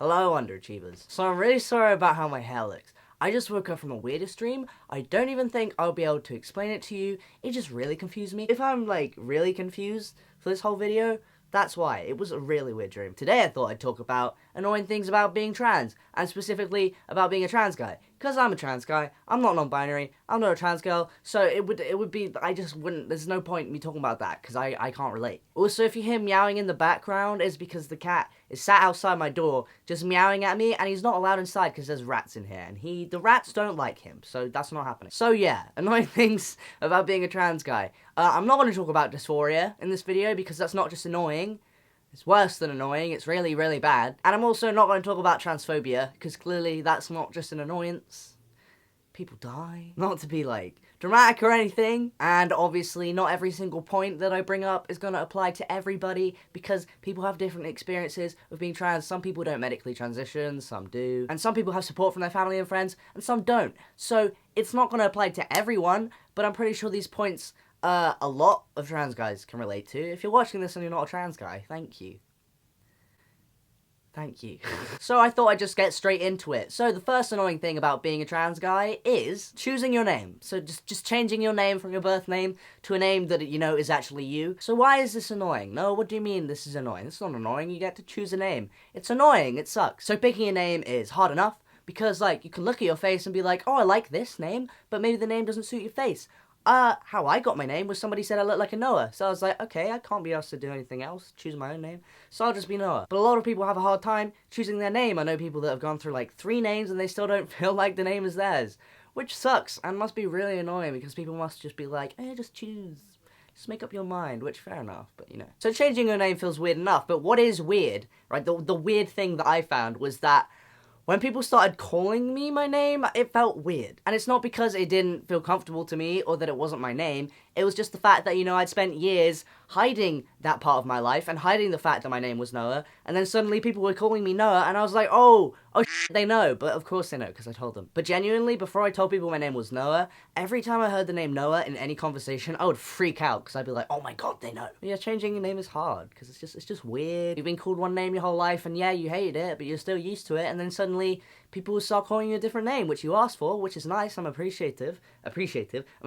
Hello, underachievers. So I'm really sorry about how my hair looks. I just woke up from the weirdest dream. I don't even think I'll be able to explain it to you. It just really confused me. If I'm like really confused for this whole video, that's why. It was a really weird dream. Today I thought I'd talk about annoying things about being trans, and specifically about being a trans guy. Because I'm a trans guy, I'm not non-binary, I'm not a trans girl, so it would be, I just wouldn't, there's no point in me talking about that, because I can't relate. Also, if you hear meowing in the background, it's because the cat is sat outside my door, just meowing at me, and he's not allowed inside because there's rats in here, and the rats don't like him, so that's not happening. So yeah, annoying things about being a trans guy. I'm not going to talk about dysphoria in this video, because that's not just annoying. It's worse than annoying, it's really, really bad. And I'm also not going to talk about transphobia, because clearly that's not just an annoyance. People die. Not to be, like, dramatic or anything. And obviously not every single point that I bring up is going to apply to everybody, because people have different experiences of being trans. Some people don't medically transition, some do. And some people have support from their family and friends, and some don't. So it's not going to apply to everyone, but I'm pretty sure these points a lot of trans guys can relate to. If you're watching this and you're not a trans guy, thank you. Thank you. So I thought I'd just get straight into it. So the first annoying thing about being a trans guy is choosing your name. So just changing your name from your birth name to a name that, you know, is actually you. So why is this annoying? No, what do you mean this is annoying? It's not annoying, you get to choose a name. It's annoying, it sucks. So picking a name is hard enough, because, like, you can look at your face and be like, oh, I like this name, but maybe the name doesn't suit your face. How I got my name was somebody said I look like a Noah. So I was like, okay, I can't be asked to do anything else, choose my own name. So I'll just be Noah. But a lot of people have a hard time choosing their name. I know people that have gone through like 3 names and they still don't feel like the name is theirs. Which sucks and must be really annoying, because people must just be like, just choose. Just make up your mind, which fair enough, but you know. So changing your name feels weird enough, but what is weird, right? The weird thing that I found was that when people started calling me my name, it felt weird. And it's not because it didn't feel comfortable to me or that it wasn't my name. It was just the fact that, you know, I'd spent years hiding that part of my life and hiding the fact that my name was Noah. And then suddenly people were calling me Noah and I was like, oh they know. But of course they know, because I told them. But genuinely, before I told people my name was Noah, every time I heard the name Noah in any conversation, I would freak out, because I'd be like, oh my god, they know. But yeah, changing your name is hard, because it's just weird. You've been called one name your whole life, and yeah, you hated it, but you're still used to it, and then suddenly people will start calling you a different name, which you asked for, which is nice. I'm appreciative. I'm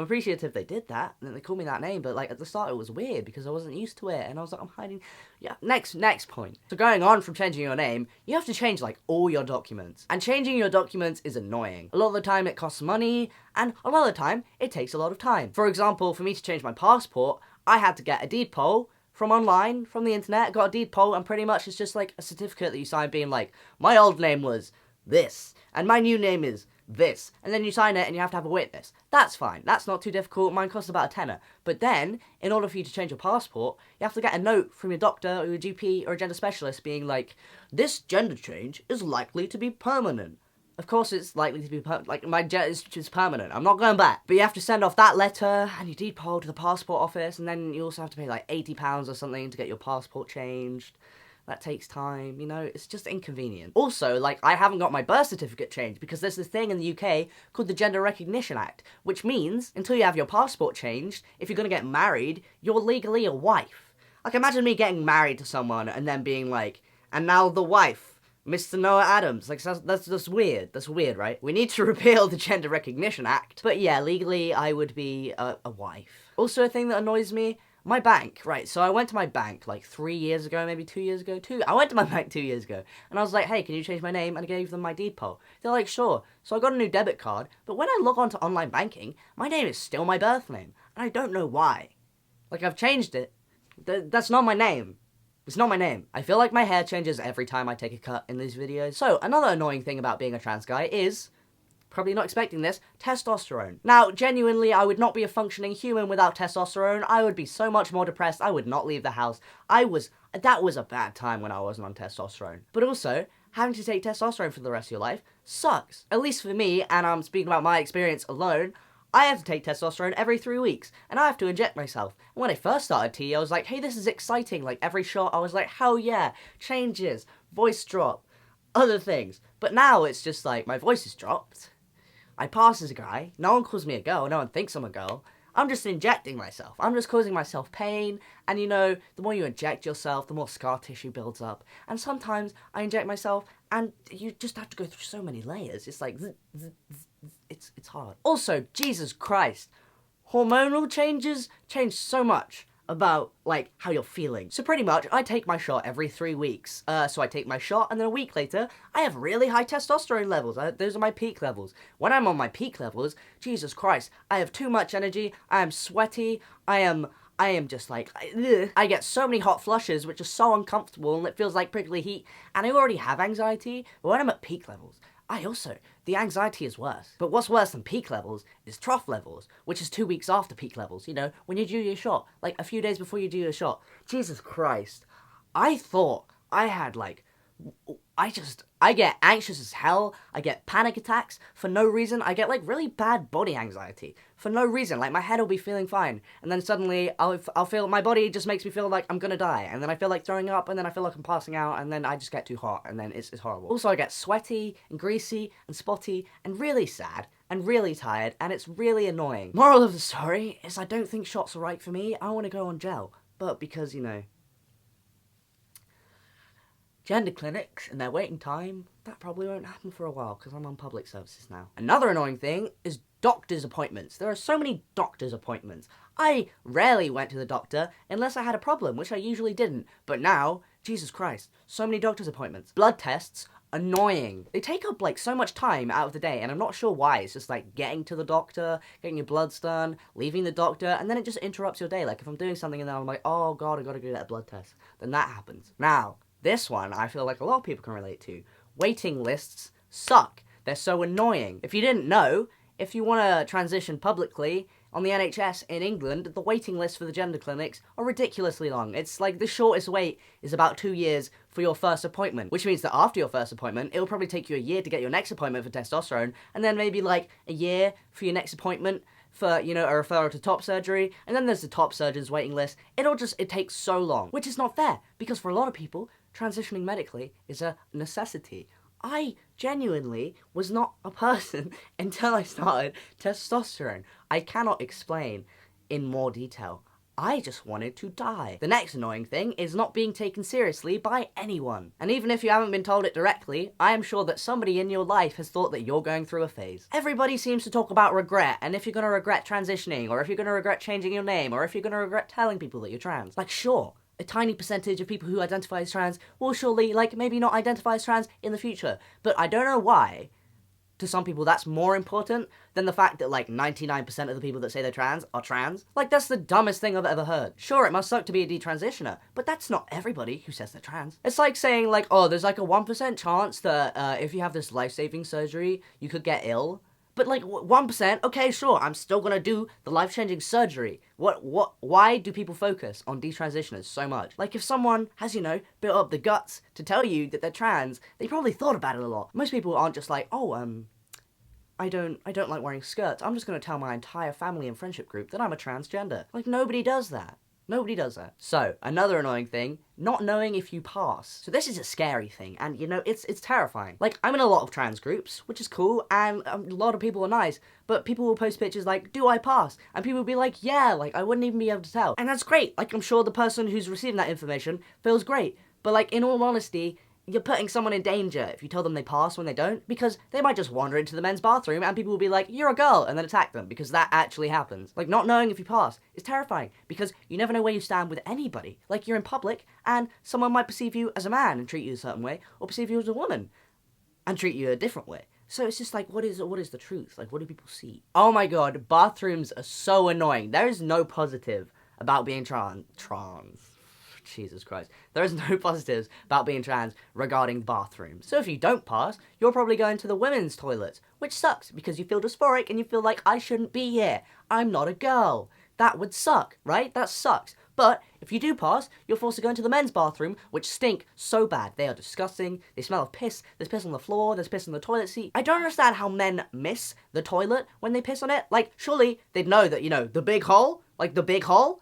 appreciative they did that, and then they called me that name, but like at the start it was weird, because I wasn't used to it, and I was like, I'm hiding. Yeah, next point. So going on from changing your name, you have to change like all your documents. And changing your documents is annoying. A lot of the time it costs money, and a lot of the time it takes a lot of time. For example, for me to change my passport, I had to get a deed poll from online, from the internet, got a deed poll, and pretty much it's just like a certificate that you sign being like, my old name was this, and my new name is this, and then you sign it and you have to have a witness. That's fine, that's not too difficult, mine costs about a tenner. But then, in order for you to change your passport, you have to get a note from your doctor or your GP or a gender specialist being like, this gender change is likely to be permanent. Of course it's likely to be like, my gender is just permanent, I'm not going back. But you have to send off that letter and your deed poll to the passport office, and then you also have to pay like £80 or something to get your passport changed. That takes time, you know, it's just inconvenient. Also, like, I haven't got my birth certificate changed, because there's this thing in the UK called the Gender Recognition Act, which means, until you have your passport changed, if you're gonna get married, you're legally a wife. Like, imagine me getting married to someone and then being like, and now the wife, Mr. Noah Adams. Like, that's weird. That's weird, right? We need to repeal the Gender Recognition Act. But yeah, legally, I would be a wife. Also, a thing that annoys me, my bank, right, so I went to my bank like 3 years ago, maybe 2 years ago, I went to my bank 2 years ago, and I was like, hey, can you change my name? And I gave them my deed poll. They're like, sure. So I got a new debit card, but when I log on to online banking, my name is still my birth name, and I don't know why. Like, I've changed it. That's not my name. It's not my name. I feel like my hair changes every time I take a cut in these videos. So, another annoying thing about being a trans guy is, probably not expecting this, testosterone. Now, genuinely, I would not be a functioning human without testosterone. I would be so much more depressed. I would not leave the house. That was a bad time when I wasn't on testosterone. But also, having to take testosterone for the rest of your life sucks. At least for me, and I'm speaking about my experience alone, I have to take testosterone every 3 weeks, and I have to inject myself. And when I first started T, I was like, hey, this is exciting. Like, every shot, I was like, hell yeah, changes, voice drop, other things. But now it's just like, my voice is dropped. I pass as a guy, no one calls me a girl, no one thinks I'm a girl. I'm just injecting myself. I'm just causing myself pain. And you know, the more you inject yourself, the more scar tissue builds up. And sometimes I inject myself and you just have to go through so many layers. It's like, it's hard. Also, Jesus Christ, hormonal changes change so much about, like, how you're feeling. So pretty much, I take my shot every 3 weeks. So I take my shot, and then a week later, I have really high testosterone levels. Those are my peak levels. When I'm on my peak levels, Jesus Christ, I have too much energy, I am sweaty, I am just like, ugh. I get so many hot flushes, which are so uncomfortable, and it feels like prickly heat, and I already have anxiety, but when I'm at peak levels, the anxiety is worse. But what's worse than peak levels is trough levels, which is 2 weeks after peak levels, you know, when you do your shot, like a few days before you do your shot. Jesus Christ. I thought I had, like, I get anxious as hell, I get panic attacks for no reason, I get, like, really bad body anxiety for no reason, like, my head will be feeling fine, and then suddenly I'll feel, my body just makes me feel like I'm gonna die, and then I feel like throwing up, and then I feel like I'm passing out, and then I just get too hot, and then it's horrible. Also, I get sweaty, and greasy, and spotty, and really sad, and really tired, and it's really annoying. Moral of the story is I don't think shots are right for me, I wanna go on gel, but because, you know, gender clinics and their waiting time, that probably won't happen for a while because I'm on public services now. Another annoying thing is doctor's appointments. There are so many doctor's appointments. I rarely went to the doctor unless I had a problem, which I usually didn't. But now, Jesus Christ, so many doctor's appointments. Blood tests, annoying. They take up like so much time out of the day and I'm not sure why. It's just like getting to the doctor, getting your bloods done, leaving the doctor, and then it just interrupts your day. Like if I'm doing something and then I'm like, oh God, I gotta go get a blood test. Then that happens. Now, this one, I feel like a lot of people can relate to. Waiting lists suck. They're so annoying. If you didn't know, if you want to transition publicly on the NHS in England, the waiting lists for the gender clinics are ridiculously long. It's like the shortest wait is about 2 years for your first appointment, which means that after your first appointment, it'll probably take you a year to get your next appointment for testosterone, and then maybe like a year for your next appointment for, you know, a referral to top surgery, and then there's the top surgeon's waiting list. It takes so long, which is not fair, because for a lot of people, transitioning medically is a necessity. I genuinely was not a person until I started testosterone. I cannot explain in more detail. I just wanted to die. The next annoying thing is not being taken seriously by anyone. And even if you haven't been told it directly, I am sure that somebody in your life has thought that you're going through a phase. Everybody seems to talk about regret, and if you're gonna regret transitioning, or if you're gonna regret changing your name, or if you're gonna regret telling people that you're trans. Like, sure, a tiny percentage of people who identify as trans will surely, like, maybe not identify as trans in the future. But I don't know why, to some people, that's more important than the fact that, like, 99% of the people that say they're trans are trans. Like, that's the dumbest thing I've ever heard. Sure, it must suck to be a detransitioner, but that's not everybody who says they're trans. It's like saying, like, oh, there's, like, a 1% chance that, if you have this life-saving surgery, you could get ill. But, like, 1%, okay, sure, I'm still gonna do the life-changing surgery. Why do people focus on detransitioners so much? Like, if someone has, you know, built up the guts to tell you that they're trans, they probably thought about it a lot. Most people aren't just like, oh, I don't like wearing skirts. I'm just gonna tell my entire family and friendship group that I'm a transgender. Like, nobody does that. Nobody does that. So, another annoying thing, not knowing if you pass. So this is a scary thing, and you know, it's terrifying. Like, I'm in a lot of trans groups, which is cool, and a lot of people are nice, but people will post pictures like, do I pass? And people will be like, yeah, like, I wouldn't even be able to tell. And that's great. Like, I'm sure the person who's receiving that information feels great. But like, in all honesty, you're putting someone in danger if you tell them they pass when they don't, because they might just wander into the men's bathroom and people will be like, you're a girl, and then attack them, because that actually happens. Like, not knowing if you pass is terrifying, because you never know where you stand with anybody. Like, you're in public, and someone might perceive you as a man and treat you a certain way, or perceive you as a woman and treat you a different way. So it's just like, what is the truth? Like, what do people see? Oh my god, bathrooms are so annoying. There is no positive about being trans. Jesus Christ. There is no positives about being trans regarding bathrooms. So if you don't pass, you're probably going to the women's toilets, which sucks because you feel dysphoric and you feel like, I shouldn't be here. I'm not a girl. That would suck, right? That sucks. But if you do pass, you're forced to go into the men's bathroom, which stink so bad. They are disgusting. They smell of piss. There's piss on the floor. There's piss on the toilet seat. I don't understand how men miss the toilet when they piss on it. Like, surely they'd know that, you know, the big hole, like the big hole,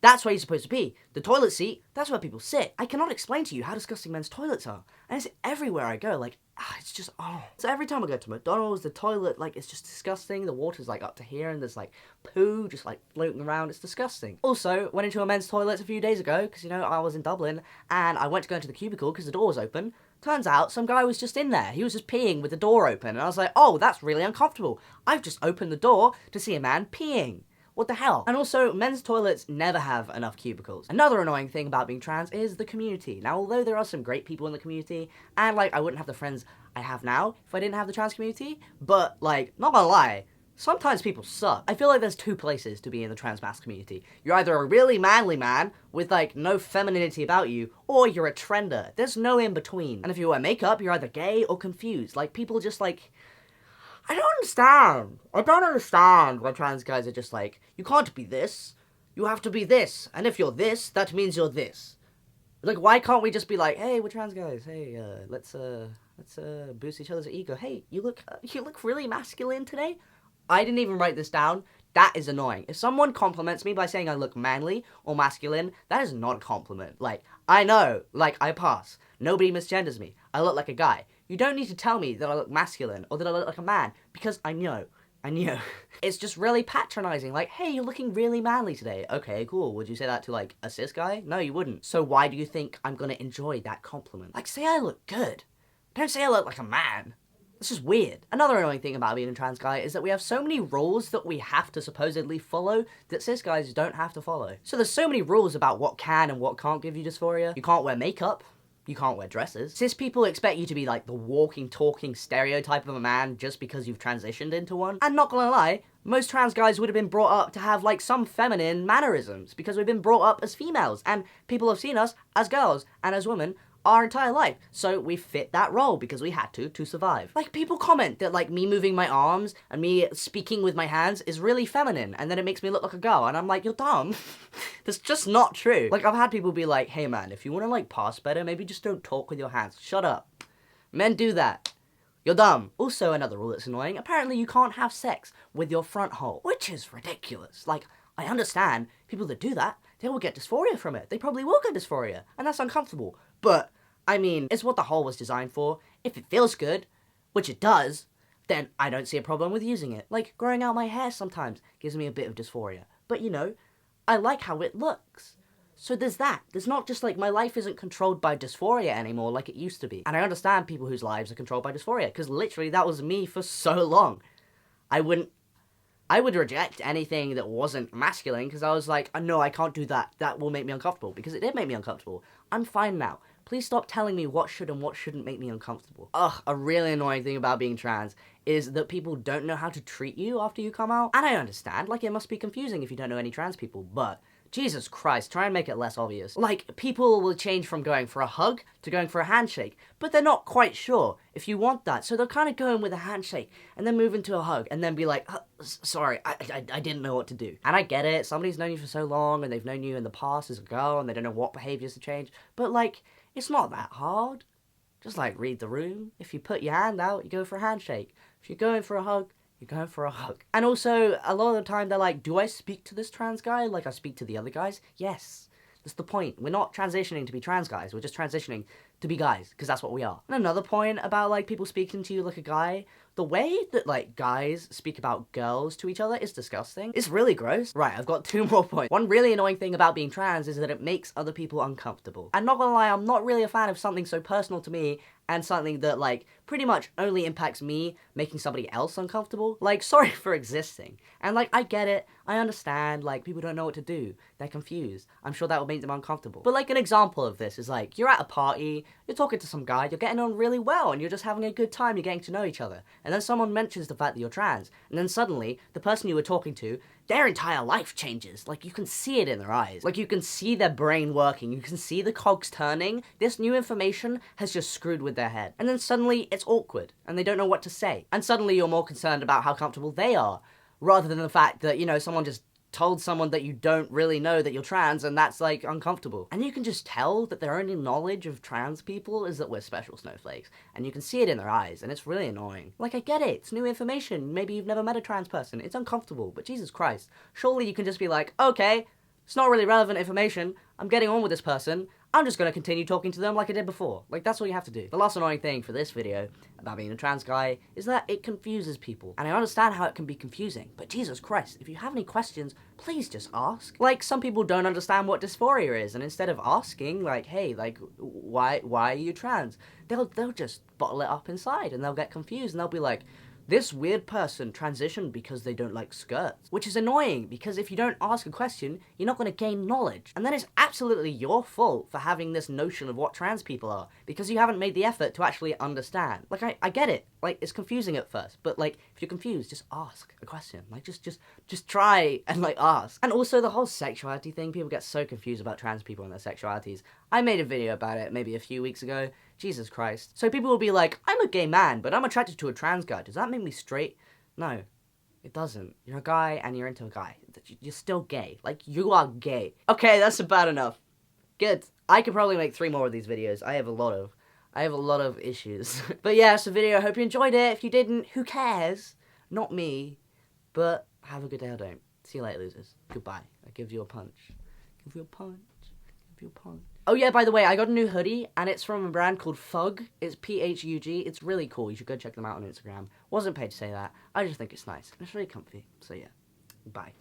that's where you're supposed to be. The toilet seat, that's where people sit. I cannot explain to you how disgusting men's toilets are. And it's everywhere I go. Like, it's just, oh. So every time I go to McDonald's, the toilet, like, it's just disgusting. The water's, like, up to here, and there's, like, poo just, like, floating around. It's disgusting. Also, went into a men's toilet a few days ago, because, you know, I was in Dublin, and I went to go into the cubicle because the door was open. Turns out, some guy was just in there. He was just peeing with the door open, and I was like, oh, that's really uncomfortable. I've just opened the door to see a man peeing. What the hell? And also, men's toilets never have enough cubicles. Another annoying thing about being trans is the community. Now, although there are some great people in the community, and, like, I wouldn't have the friends I have now if I didn't have the trans community, but, like, not gonna lie, sometimes people suck. I feel like there's two places to be in the trans mass community. You're either a really manly man with, like, no femininity about you, or you're a trender. There's no in between. And if you wear makeup, you're either gay or confused. Like, people just, like, I don't understand. I don't understand why trans guys are just like, you can't be this, you have to be this, and if you're this, that means you're this. Like, why can't we just be like, hey, we're trans guys, hey, let's boost each other's ego. Hey, you look really masculine today. I didn't even write this down. That is annoying. If someone compliments me by saying I look manly or masculine, that is not a compliment. Like, I know, like, I pass. Nobody misgenders me. I look like a guy. You don't need to tell me that I look masculine or that I look like a man, because I know. It's just really patronizing, like, hey, you're looking really manly today. Okay, cool. Would you say that to, like, a cis guy? No, you wouldn't. So why do you think I'm gonna enjoy that compliment? Like, say I look good. Don't say I look like a man. It's just weird. Another annoying thing about being a trans guy is that we have so many rules that we have to supposedly follow that cis guys don't have to follow. So there's so many rules about what can and what can't give you dysphoria. You can't wear makeup. You can't wear dresses. Cis people expect you to be like the walking, talking stereotype of a man just because you've transitioned into one. And not gonna lie, most trans guys would have been brought up to have like some feminine mannerisms because we've been brought up as females and people have seen us as girls and as women our entire life. So we fit that role because we had to survive. Like, people comment that like me moving my arms and me speaking with my hands is really feminine and then it makes me look like a girl, and I'm like, you're dumb. That's just not true. Like, I've had people be like, hey man, if you want to like pass better, maybe just don't talk with your hands. Shut up. Men do that. You're dumb. Also, another rule that's annoying, apparently you can't have sex with your front hole, which is ridiculous. Like, I understand people that do that, they will get dysphoria from it. They probably will get dysphoria, and that's uncomfortable. But, I mean, it's what the hole was designed for. If it feels good, which it does, then I don't see a problem with using it. Like, growing out my hair sometimes gives me a bit of dysphoria. But, you know, I like how it looks. So there's that. There's not just like, my life isn't controlled by dysphoria anymore like it used to be. And I understand people whose lives are controlled by dysphoria, because literally that was me for so long. I would reject anything that wasn't masculine, because I was like, no, I can't do that. That will make me uncomfortable, because it did make me uncomfortable. I'm fine now. Please stop telling me what should and what shouldn't make me uncomfortable. Ugh, a really annoying thing about being trans is that people don't know how to treat you after you come out. And I understand, like, it must be confusing if you don't know any trans people, but Jesus Christ, try and make it less obvious. Like, people will change from going for a hug to going for a handshake, but they're not quite sure if you want that. So they'll kind of go in with a handshake and then move into a hug and then be like, sorry, I didn't know what to do. And I get it, somebody's known you for so long and they've known you in the past as a girl and they don't know what behaviors to change, but like, it's not that hard. Just like, read the room. If you put your hand out, you go for a handshake. If you're going for a hug, you're going for a hug. And also, a lot of the time they're like, do I speak to this trans guy like I speak to the other guys? Yes. That's the point. We're not transitioning to be trans guys. We're just transitioning to be guys, because that's what we are. And another point about, like, people speaking to you like a guy, the way that, like, guys speak about girls to each other is disgusting. It's really gross. Right, I've got 2 more points. One really annoying thing about being trans is that it makes other people uncomfortable. And not gonna lie, I'm not really a fan of something so personal to me and something that, like, pretty much only impacts me making somebody else uncomfortable. Like, sorry for existing. And, like, I get it. I understand, like, people don't know what to do. They're confused. I'm sure that would make them uncomfortable. But, like, an example of this is, like, you're at a party, you're talking to some guy, you're getting on really well, and you're just having a good time, you're getting to know each other. And then someone mentions the fact that you're trans, and then suddenly, the person you were talking to, their entire life changes. Like, you can see it in their eyes. Like, you can see their brain working, you can see the cogs turning. This new information has just screwed with their head. And then suddenly, it's awkward, and they don't know what to say. And suddenly, you're more concerned about how comfortable they are, rather than the fact that, you know, someone just told someone that you don't really know that you're trans, and that's, like, uncomfortable. And you can just tell that their only knowledge of trans people is that we're special snowflakes, and you can see it in their eyes, and it's really annoying. Like, I get it, it's new information, maybe you've never met a trans person, it's uncomfortable, but Jesus Christ, surely you can just be like, okay, it's not really relevant information, I'm getting on with this person, I'm just gonna continue talking to them like I did before. Like, that's all you have to do. The last annoying thing for this video about being a trans guy is that it confuses people. And I understand how it can be confusing, but Jesus Christ, if you have any questions, please just ask. Like, some people don't understand what dysphoria is, and instead of asking, like, hey, like, why are you trans? They'll just bottle it up inside, and they'll get confused, and they'll be like, this weird person transitioned because they don't like skirts. Which is annoying, because if you don't ask a question, you're not going to gain knowledge. And then it's absolutely your fault for having this notion of what trans people are, because you haven't made the effort to actually understand. Like, I get it. Like, it's confusing at first, but, like, if you're confused, just ask a question. Like, just try and, like, ask. And also, the whole sexuality thing, people get so confused about trans people and their sexualities. I made a video about it maybe a few weeks ago. Jesus Christ. So people will be like, I'm a gay man, but I'm attracted to a trans guy. Does that make me straight? No, it doesn't. You're a guy and you're into a guy. You're still gay. Like, you are gay. Okay, that's about enough. Good. I could probably make 3 more of these videos. I have a lot of issues. But yeah, it's a video. I hope you enjoyed it. If you didn't, who cares? Not me. But have a good day or don't. See you later, losers. Goodbye. I give you a punch. Give you a punch. Give you a punch. Oh yeah, by the way, I got a new hoodie, and it's from a brand called Phug. It's Phug. It's really cool. You should go check them out on Instagram. Wasn't paid to say that. I just think it's nice. And it's really comfy. So yeah. Bye.